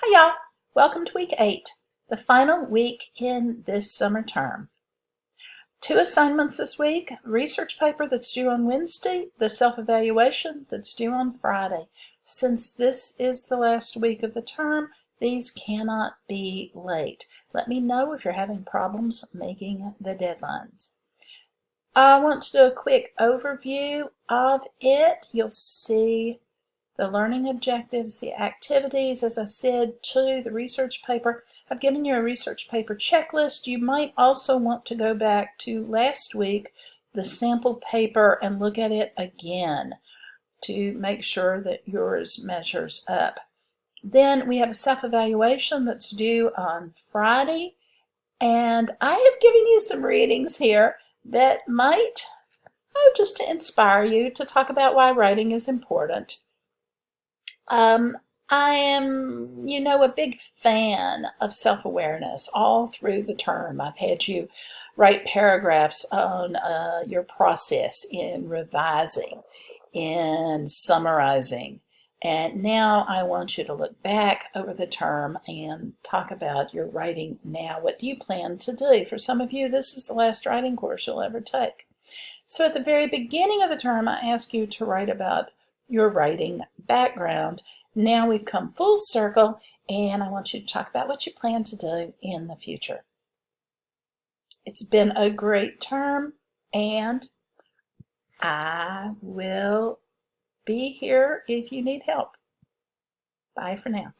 Hi y'all, welcome to week 8, the final week in this summer term. 2 assignments this week, research paper that's due on Wednesday, the self-evaluation that's due on Friday. Since this is the last week of the term, these cannot be late. Let me know if you're having problems making the deadlines. I want to do a quick overview of it. You'll see the learning objectives, the activities, as I said, to the research paper. I've given you a research paper checklist. You might also want to go back to last week, the sample paper, and look at it again to make sure that yours measures up. Then we have a self-evaluation that's due on Friday, and I have given you some readings here that might, just to inspire you to talk about why writing is important. I am, a big fan of self-awareness all through the term. I've had you write paragraphs on your process in revising, in summarizing, and now I want you to look back over the term and talk about your writing now. What do you plan to do? For some of you, this is the last writing course you'll ever take. So at the very beginning of the term, I ask you to write about your writing background. Now we've come full circle, and I want you to talk about what you plan to do in the future. It's been a great term, and I will be here if you need help. Bye for now.